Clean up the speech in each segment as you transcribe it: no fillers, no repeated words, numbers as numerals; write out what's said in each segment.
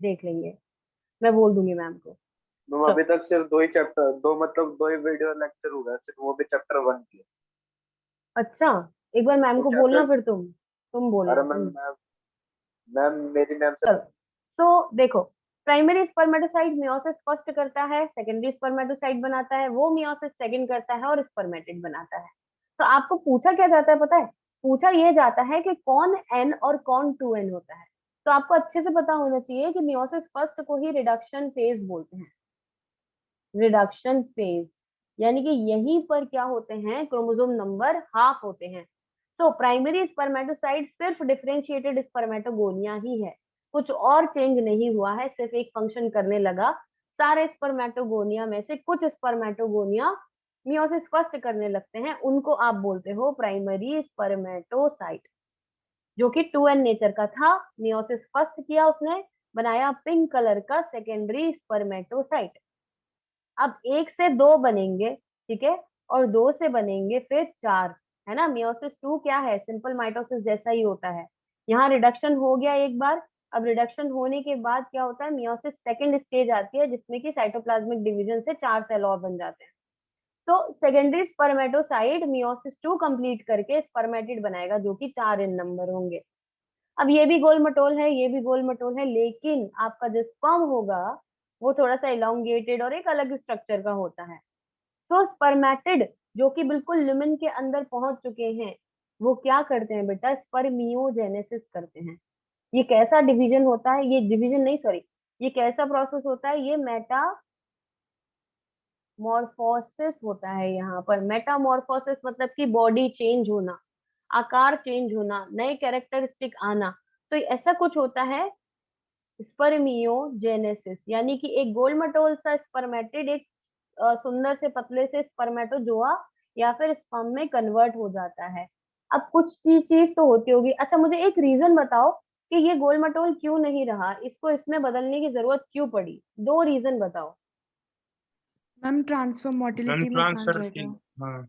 देख लेंगे, मैं बोल दूंगी मैम को। तुम तो अभी तक सिर्फ दो ही चैप्टर, दो मतलब दो ही वीडियो लेक्चर हुआ है सिर्फ, वो भी चैप्टर 1 के। अच्छा, एक बार मैम तुम को बोलना, चैप्टर, फिर तुम अरे बोलना मैम तुम। मैम मेरी मैम से। चलो, तो देखो, प्राइमरी स्पर्मेटोसाइट मियोसिस फर्स्ट करता है, सेकेंडरी स्पर्मेटोसाइट बनाता है, वो मियोसिस सेकंड करता है और स्पर्मेटिड बनाता है। तो आपको पूछा क्या जाता है पता है? पूछा ये जाता है कि कौन एन और कौन टू एन होता है। तो आपको अच्छे से पता होना चाहिए कि मियोसिस फर्स्ट को ही रिडक्शन फेज बोलते हैं। रिडक्शन फेज, यानी कि यहीं पर क्या होते हैं, क्रोमोसोम नंबर हाफ होते हैं। सो प्राइमरी स्पर्मेटोसाइट सिर्फ डिफरेंशिएटेड स्पर्मेटोगोनिया ही है, कुछ और चेंज नहीं हुआ है, सिर्फ एक फंक्शन करने लगा। सारे स्पर्मेटोगोनिया में से कुछ स्पर्मेटोगोनिया मियोसिस फर्स्ट करने लगते हैं, उनको आप बोलते हो प्राइमरी स्पर्मेटोसाइट, जो कि 2n नेचर का था। मियोसिस फर्स्ट किया उसने, बनाया पिंक कलर का सेकेंडरी स्पर्मेटोसाइट। अब एक से दो बनेंगे, ठीक है, और दो से बनेंगे फिर चार, है ना। मियोसिस टू क्या है, सिंपल माइटोसिस जैसा ही होता है। यहाँ रिडक्शन हो गया एक बार। अब रिडक्शन होने के बाद क्या होता है, मियोसिस सेकंड स्टेज आती है, जिसमें कि साइटोप्लाज्मिक डिवीजन से चार सेल और बन जाते हैं। तो secondary spermatocyte meiosis two complete करके स्पर्मेटिड बनाएगा, जो कि चार इन नंबर होंगे। अब ये भी गोल मटोल है, ये भी गोल मटोल है, लेकिन आपका जो स्पर्म होगा वो थोड़ा सा इलोंगेटेड और एक अलग स्ट्रक्चर का होता है। तो स्पर्मेटिड जो कि बिल्कुल लुमेन के अंदर पहुंच चुके हैं, वो क्या करते हैं बेटा, स्पर्मियोजेनेसिस करते हैं। ये कैसा डिवीजन होता है, ये डिवीजन नहीं, सॉरी, ये कैसा प्रोसेस होता है, ये मेटामॉर्फोसिस होता है। यहाँ पर मेटामॉर्फोसिस मतलब कि बॉडी चेंज होना, आकार चेंज होना, नए कैरेक्टरिस्टिक आना। तो ऐसा कुछ होता है स्पर्मियोजेनेसिस, यानी कि एक गोल मटोल सा स्पर्मेटिड एक सुंदर से पतले से स्पर्मेटोजोआ या फिर स्पर्म में कन्वर्ट हो जाता है। अब कुछ चीज तो होती होगी। अच्छा, मुझे एक रीजन बताओ कि ये गोल मटोल क्यों नहीं रहा, इसको इसमें बदलने की जरूरत क्यों पड़ी, दो रीजन बताओ। मैम ट्रांसफर मैम मोटिलिटी में आसान ट्रांसफर की, रहेगा। हाँ।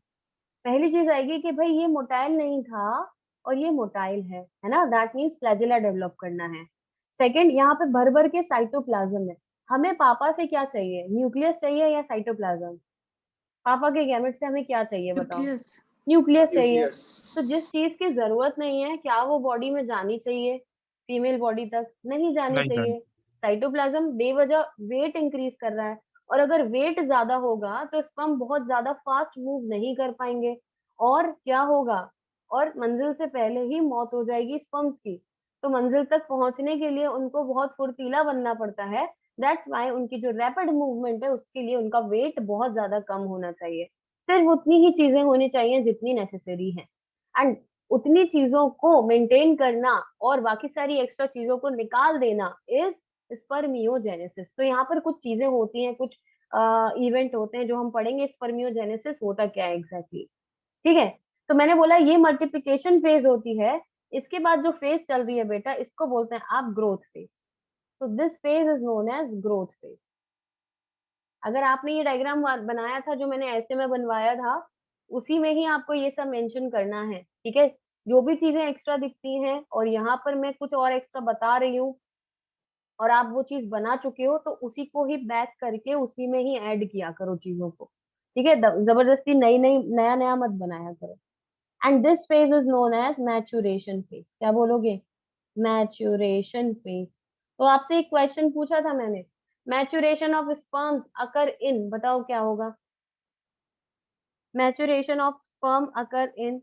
पहली चीज आएगी कि भाई ये मोटाइल नहीं था और ये मोटाइल है ना, दैट मीन्स फ्लैजिला डेवलप करना है। सेकंड, यहाँ पे भर भर के साइटोप्लाज्म है। हमें पापा से क्या चाहिए, न्यूक्लियस चाहिए या साइटोप्लाज्म? पापा के गैमेट से हमें क्या चाहिए बताओ? न्यूक्लियस। न्यूक्लियस चाहिए। न्यूक्लियस। तो जिस चीज की जरूरत नहीं है, क्या वो बॉडी में जानी चाहिए? फीमेल बॉडी तक नहीं जानी नहीं सर। चाहिए। साइटोप्लाज्म बेवजह वेट इंक्रीज कर रहा है, और अगर वेट ज्यादा होगा तो स्पर्म बहुत ज्यादा फास्ट मूव नहीं कर पाएंगे, और क्या होगा, और मंजिल से पहले ही मौत हो जाएगी स्पर्म्स की। तो मंजिल तक पहुंचने के लिए उनको बहुत फुर्तीला बनना पड़ता है। दैट्स वाई उनकी जो रैपिड मूवमेंट है उसके लिए उनका वेट बहुत ज्यादा कम होना चाहिए। सिर्फ उतनी ही चीजें होनी चाहिए जितनी नेसेसरी है, एंड उतनी चीजों को मेंटेन करना और बाकी सारी एक्स्ट्रा चीजों को निकाल देना इज स्पर्मियोजेनेसिस। तो यहाँ पर कुछ चीजें होती हैं, कुछ इवेंट होते हैं जो हम पढ़ेंगे, स्पर्मियोजेनेसिस होता क्या है एग्जैक्टली, ठीक है। तो मैंने बोला ये मल्टीप्लिकेशन फेज होती है। इसके बाद जो फेज चल रही है बेटा, इसको बोलते हैं आप ग्रोथ फेज। तो this phase is known as growth phase. अगर आपने ये डायग्राम बनाया था जो मैंने ऐसे में बनवाया था, उसी में ही आपको ये सब मेंशन करना है, ठीक है। जो भी चीजें एक्स्ट्रा दिखती हैं और यहाँ पर मैं कुछ और एक्स्ट्रा बता रही हूँ और आप वो चीज बना चुके हो, तो उसी को ही बैक करके उसी में ही ऐड किया करो चीजों को, ठीक है। जबरदस्ती नई नई नया नया मत बनाया करो। And this phase is known as maturation phase. क्या बोलोगे? Maturation phase. तो आपसे एक क्वेश्चन पूछा था मैंने, maturation of sperms occur in, बताओ क्या होगा? Maturation of sperm occur in,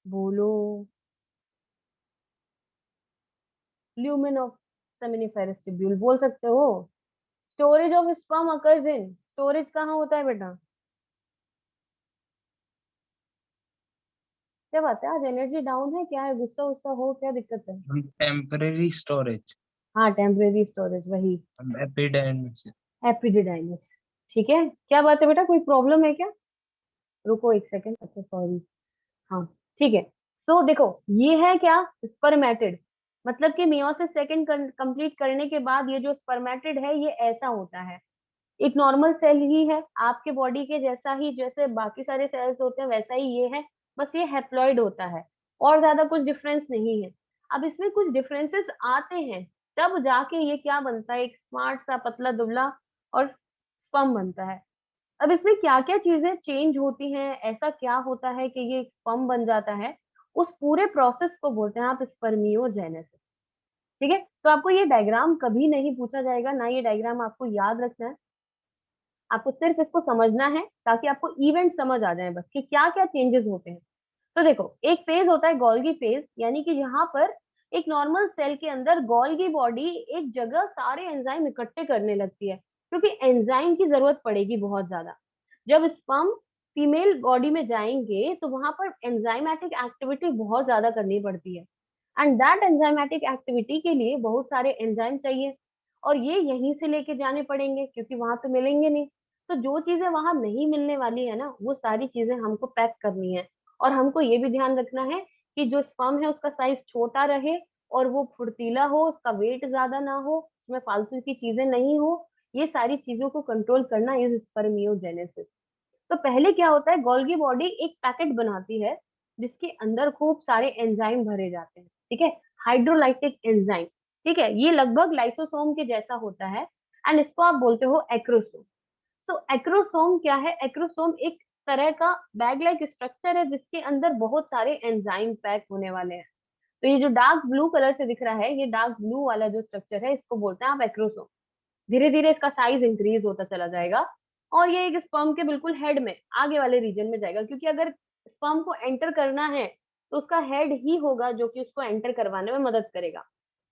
बोलो। ल्यूमेन ऑफ सेमिनिफेरस ट्यूब्यूल बोल सकते हो। Storage of sperm occurs in, storage कहाँ होता है बेटा? क्या बात है, आज एनर्जी डाउन है क्या, है गुस्सा गुस्सा हो, क्या दिक्कत है? Temporary storage. हाँ, टेम्परेरी स्टोरेज, वही एपिडेमिस। एपिडिडाइमिस। ठीक है, क्या बात है बेटा, कोई प्रॉब्लम है क्या? रुको एक सेकंड, अच्छा सॉरी। हाँ, ठीक है। तो देखो, ये है क्या, स्पर्मेटिड। मतलब कि मियोसिस सेकंड कंप्लीट करने के बाद ये जो स्पर्मेटिड है ये ऐसा होता है, एक नॉर्मल सेल ही है आपके बॉडी के जैसा ही, जैसे बाकी सारे सेल्स होते हैं वैसा ही ये है, बस ये हैप्लॉइड होता है। और ज्यादा कुछ डिफरेंस नहीं है। अब इसमें कुछ डिफरेंसेस आते हैं तब जाके ये क्या बनता है, एक स्मार्ट सा पतला दुबला और स्पर्म बनता है। अब इसमें क्या क्या चीजें चेंज होती हैं, ऐसा क्या होता है कि ये एक स्पर्म बन जाता है, उस पूरे प्रोसेस को बोलते हैं आप स्पर्मियोजेनेसिस। ठीक है, तो आपको ये डायग्राम कभी नहीं पूछा जाएगा, ना ये डायग्राम आपको याद रखना है, आपको सिर्फ इसको समझना है ताकि आपको इवेंट समझ आ जाए बस कि क्या क्या चेंजेस होते हैं। तो देखो, एक फेज होता है गोल्गी फेज, यानी कि यहाँ पर एक नॉर्मल सेल के अंदर गोल्गी बॉडी एक जगह सारे एंजाइम इकट्ठे करने लगती है, क्योंकि एंजाइम की जरूरत पड़ेगी बहुत ज्यादा। जब स्पर्म फीमेल बॉडी में जाएंगे तो वहां पर एंजाइमेटिक एक्टिविटी बहुत ज्यादा करनी पड़ती है, एंड दैट एंजाइमेटिक एक्टिविटी के लिए बहुत सारे एंजाइम चाहिए, और ये यहीं से लेके जाने पड़ेंगे क्योंकि वहां तो मिलेंगे नहीं। तो जो चीजें वहां नहीं मिलने वाली है ना, वो सारी चीजें हमको पैक करनी है। और हमको ये भी ध्यान रखना है कि जो स्पर्म है उसका साइज छोटा रहे, और वो फुर्तीला हो, उसका वेट ज्यादा ना हो, उसमें फालतू की चीजें नहीं हो। ये सारी चीजों को कंट्रोल करना इज स्पर्मियोजेनेसिस। तो पहले क्या होता है, गोल्गी बॉडी एक पैकेट बनाती है जिसके अंदर खूब सारे एंजाइम भरे जाते हैं। ठीक है, हाइड्रोलाइटिक एंजाइम। ठीक है, ये लगभग लाइसोसोम के जैसा होता है, एंड इसको आप बोलते हो एक्रोसोम। तो एक्रोसोम क्या है, एक्रोसोम एक तरह का बैग लाइक स्ट्रक्चर है जिसके अंदर बहुत सारे एंजाइम पैक होने वाले हैं। तो ये जो डार्क ब्लू कलर से दिख रहा है, ये डार्क ब्लू वाला जो स्ट्रक्चर है, इसको बोलते हैं आप एक्रोसोम। धीरे धीरे इसका साइज इंक्रीज होता चला जाएगा, और ये एक स्पर्म के बिल्कुल हेड में आगे वाले रीजन में जाएगा, क्योंकि अगर स्पर्म को एंटर करना है तो उसका हेड ही होगा जो कि उसको एंटर करवाने में मदद करेगा,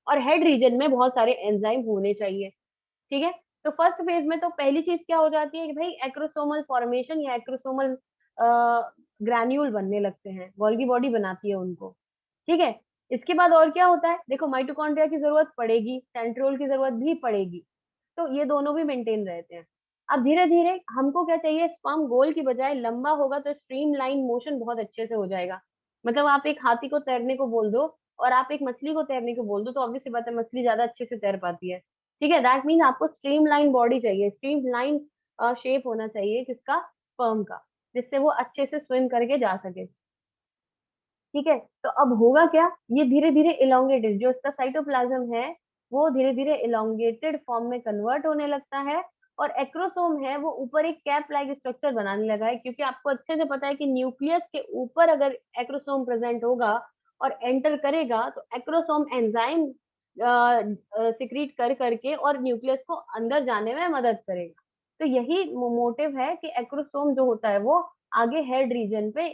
और हेड रीजन में बहुत सारे एंजाइम होने चाहिए। ठीक है, तो फर्स्ट फेज में तो पहली चीज क्या हो जाती है कि भाई एक्रोसोमल फॉर्मेशन या एक्रोसोमल ग्रैन्यूल बनने लगते हैं, गोल्गी बॉडी बनाती है उनको। ठीक है, इसके बाद और क्या होता है, देखो माइटोकॉन्ड्रिया की जरूरत पड़ेगी, सेंट्रियोल की जरूरत भी पड़ेगी, तो ये दोनों भी मेंटेन रहते हैं। अब धीरे धीरे हमको क्या चाहिए, स्पर्म गोल की बजाय लंबा होगा तो स्ट्रीम लाइन मोशन बहुत अच्छे से हो जाएगा। मतलब आप एक हाथी को तैरने को बोल दो और आप एक मछली को तैरने को बोल दो, तो ऑब्वियस सी बात है मछली ज्यादा अच्छे से तैर पाती है। ठीक है, दैट मीन आपको स्ट्रीम लाइन बॉडी चाहिए, स्ट्रीम लाइन शेप होना चाहिए किसका, स्पर्म का, जिससे वो अच्छे से स्विम करके जा सके। ठीक है, तो अब होगा क्या, ये धीरे धीरे इलोंगेटेड जो इसका साइटोप्लाज्म है, वो धीरे धीरे इलोंगेटेड फॉर्म में कन्वर्ट होने लगता है, और एक्रोसोम है वो ऊपर एक कैप लाइक स्ट्रक्चर बनाने लगा है, क्योंकि आपको अच्छे से पता है कि न्यूक्लियस के ऊपर अगर एक्रोसोम प्रेजेंट होगा और एंटर करेगा तो एक्रोसोम एंजाइम सिक्रीट कर करके और न्यूक्लियस को अंदर जाने में मदद करेगा। तो यही मोटिव है कि एक्रोसोम जो होता है वो आगे हेड रीजन पे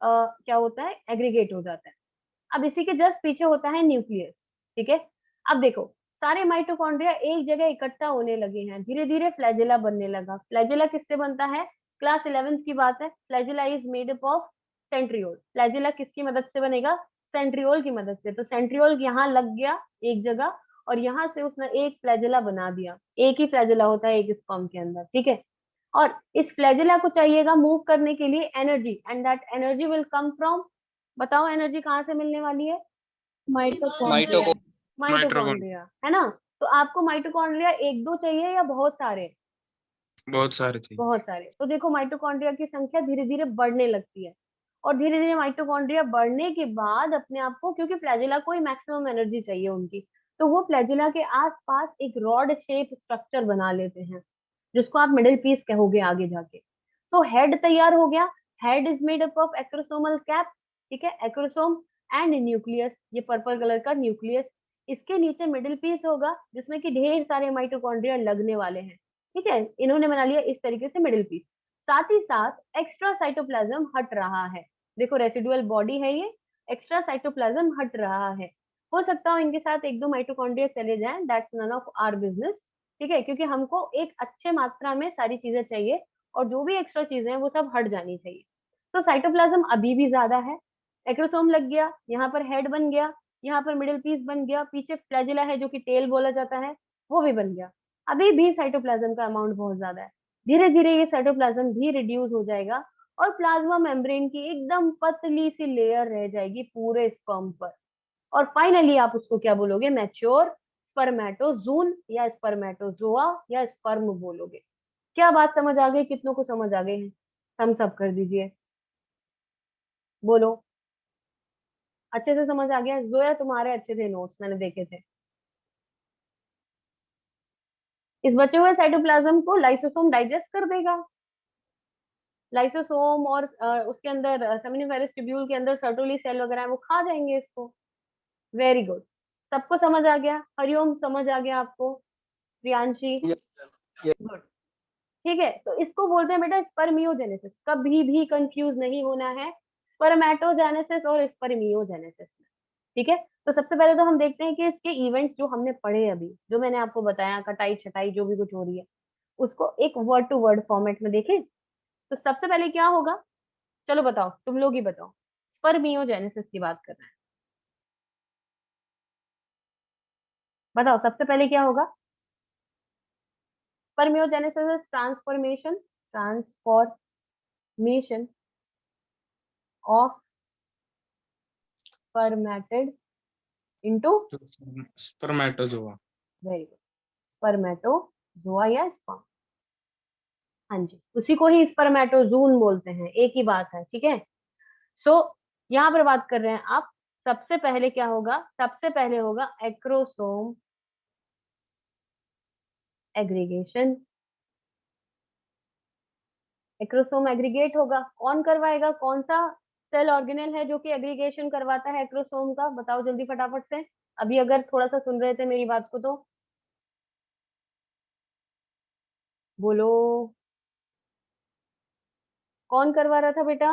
क्या होता है, एग्रीगेट हो जाता है। अब इसी के जस्ट पीछे होता है न्यूक्लियस। ठीक है, अब देखो सारे माइटोकॉन्ड्रिया एक जगह इकट्ठा होने लगे हैं, धीरे धीरे फ्लैजेला बनने लगा। फ्लैजेला किससे बनता है, क्लास 11th की बात है, flagella is made up of centriole. Flagella किसकी मदद से बनेगा, सेंट्रियोल की मदद से। तो सेंट्रियोल यहाँ लग गया एक जगह, और यहाँ से उसने एक फ्लैजेला बना दिया। एक ही फ्लैजेला होता है एक स्पर्म के अंदर। ठीक है, और इस फ्लैजेला को चाहिएगा मूव करने के लिए energy, and that energy will come from, बताओ एनर्जी कहाँ से मिलने वाली है, माइटो माइटोकॉन्ड्रिया। माइटोकॉन्ड्रिया माइटोकॉन्ड्रिया, है ना। तो आपको माइटोकॉन्ड्रिया एक दो चाहिए या बहुत सारे, बहुत सारे चाहिए। बहुत सारे। तो देखो माइटोकॉन्ड्रिया की संख्या धीरे धीरे बढ़ने लगती है, और धीरे धीरे माइटोकॉन्ड्रिया बढ़ने के बाद अपने आप को, क्योंकि फ्लैजेला को ही मैक्सिमम एनर्जी चाहिए उनकी, तो वो फ्लैजेला के आसपास एक रॉड शेप स्ट्रक्चर बना लेते हैं, जिसको आप मिडिल पीस कहोगे आगे जाके। तो हेड तैयार हो गया, head is made up of acrosomal cap. ठीक है, एक्रोसोम एंड न्यूक्लियस, ये पर्पल कलर का न्यूक्लियस, इसके नीचे मिडिल पीस होगा जिसमें कि ढेर सारे माइटोकॉन्ड्रिया लगने वाले हैं। ठीक है, इन्होंने बना लिया इस तरीके से मिडिल पीस। साथ ही साथ एक्स्ट्रा साइटोप्लाज्म हट रहा है, देखो रेसिडुअल बॉडी है ये, एक्स्ट्रा साइटोप्लाज्म हट रहा है। हो सकता है इनके साथ एक दो माइटोकॉन्ड्रिया चले जाएं, that's none of our business. ठीक है, क्योंकि हमको एक अच्छे मात्रा में सारी चीजें चाहिए, और जो भी एक्स्ट्रा चीजें हैं वो सब हट जानी चाहिए। तो साइटोप्लाज्म अभी भी ज्यादा है, एक्रोसोम लग गया, यहाँ पर हेड बन गया, यहाँ पर मिडिल पीस बन गया, पीछे फ्लैजिला है जो कि टेल बोला जाता है, वो भी बन गया। अभी भी साइटोप्लाज्म का अमाउंट बहुत ज्यादा है। धीरे धीरे ये साइटोप्लाज्म भी रिड्यूस हो जाएगा, और प्लाज्मा मेम्ब्रेन की एकदम पतली सी लेयर रह जाएगी पूरे स्पर्म पर, और फाइनली आप उसको क्या बोलोगे, मैच्योर स्पर्मेटोजून या स्पर्मेटोजोआ या स्पर्म बोलोगे। क्या बात समझ आ गई, कितनों को समझ आ गई है, थम्स अप कर दीजिए, बोलो। अच्छे से समझ आ गया? जोया तुम्हारे अच्छे थे नोट्स, मैंने देखे थे। इस बचे हुए साइटोप्लाज्म को लाइसोसोम डाइजेस्ट कर देगा। लाइसोसोम और उसके अंदर सेमिनिफेरस ट्यूब्यूल के अंदर सर्टोली सेल वगैरह है, वो खा जाएंगे इसको। वेरी गुड, सबको समझ आ गया? हरिओम समझ आ गया आपको? प्रियांशी? गुड। ठीक है, तो इसको बोलते हैं बेटा स्पर्मियोजेनेसिस। कभी भी कंफ्यूज नहीं होना है स्पर्मेटोजेनेसिस और स्पर्मियोजेनेसिस में। ठीक है, तो सबसे पहले तो हम देखते हैं कि इसके इवेंट्स जो हमने पढ़े अभी, जो मैंने आपको बताया, कटाई छटाई जो भी कुछ हो रही है, उसको एक वर्ड टू वर्ड फॉर्मेट में देखें। तो सबसे पहले क्या होगा, चलो बताओ, तुम लोग ही बताओ। स्पर्मियोजेनेसिस की बात कर रहे हैं, बताओ सबसे पहले क्या होगा। Spermiogenesis is transformation of spermatid into spermatozoa. Very good, spermatozoa या स्पर्म। हाँ जी, उसी को ही स्पर्मेटोजून बोलते हैं, एक ही बात है। ठीक है, सो यहाँ पर बात कर रहे हैं आप, सबसे पहले क्या होगा, सबसे पहले होगा एक्रोसोम एग्रीगेशन। एक्रोसोम एग्रीगेट होगा, कौन करवाएगा? कौन सा सेल ऑर्गेनेल है जो कि एग्रीगेशन करवाता है एक्रोसोम का? बताओ जल्दी फटाफट से, अभी अगर थोड़ा सा सुन रहे थे मेरी बात को तो बोलो, कौन करवा रहा था बेटा?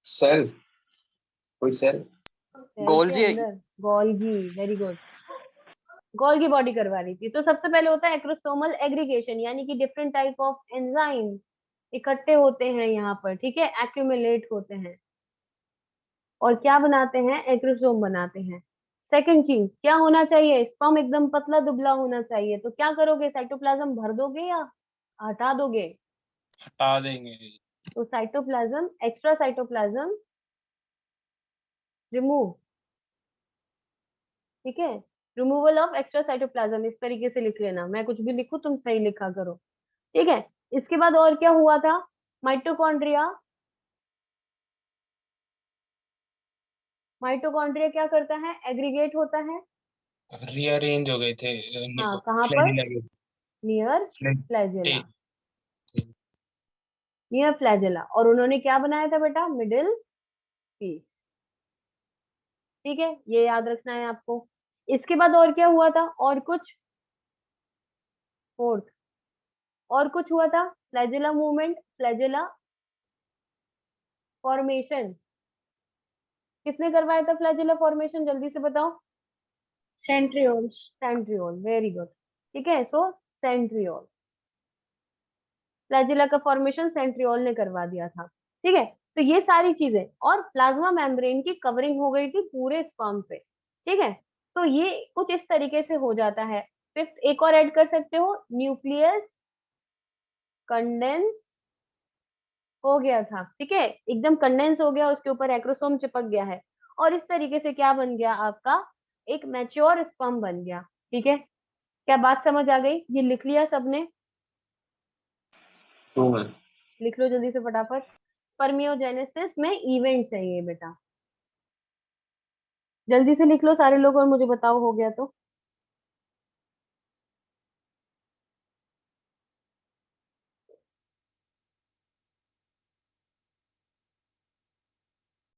सेल, कोई सेल। सेल गोल्गी के अंदर Golgi, very good, Golgi body करवा रही थी। तो सबसे पहले होता है एक्रोसोमल एग्रीगेशन, यानी कि डिफरेंट टाइप ऑफ एंजाइम इकट्ठे होते हैं यहाँ पर। ठीक है, एक्यूमुलेट होते हैं और क्या बनाते हैं? एक्रोसोम बनाते हैं। सेकंड चीज क्या होना चाहिए? स्पर्म एकदम पतला दुबला होना चाहिए। तो क्या करोगे, साइटोप्लाज्म भर दोगे या हटा दोगे? हटा देंगे। तो साइटोप्लाज्म, एक्स्ट्रा साइटोप्लाज्म रिमूव। ठीक है, रिमूवल ऑफ एक्स्ट्रा साइटोप्लाज्म, इस तरीके से लिख लेना, मैं कुछ भी लिखूं तुम सही लिखा करो। ठीक है, इसके बाद और क्या हुआ था? माइटोकॉन्ड्रिया, माइटोकॉन्ड्रिया क्या करता है? एग्रीगेट होता है। रीअरेंज हो गए थे। हाँ, कहाँ पर? फ्लैजिला के नियर फ्लैज फ्लैजेला, टे- नियर फ्लैजेला, और उन्होंने क्या बनाया था बेटा? Middle piece. ठीक है, ये याद रखना है आपको। इसके बाद और क्या हुआ था? और कुछ? फोर्थ, और कुछ हुआ था? Flagella movement, flagella formation. किसने करवाया था फ्लैजेला फॉर्मेशन, जल्दी से बताओ? Centrioles. Centriole, very good. ठीक है, सो सेंट्रियोल, फ्लैजेला का फॉर्मेशन सेंट्रियोल ने करवा दिया था। ठीक है, तो ये सारी चीजें, और प्लाज्मा मेम्ब्रेन की कवरिंग हो गई थी पूरे स्पर्म पे। ठीक है, तो ये कुछ इस तरीके से हो जाता है। फिफ्थ एक और ऐड कर सकते हो, न्यूक्लियस कंडेंस हो गया था। ठीक है, एकदम कंडेंस हो गया, उसके ऊपर एक्रोसोम चिपक गया है, और इस तरीके से क्या बन गया आपका? एक मैच्योर स्पर्म बन गया। ठीक है, क्या बात समझ आ गई? ये लिख लिया सबने? लिख लो जल्दी से फटाफट, स्पर्मियोजेनेसिस में इवेंट्स है ये बेटा, जल्दी से लिख लो सारे लोग और मुझे बताओ हो गया तो।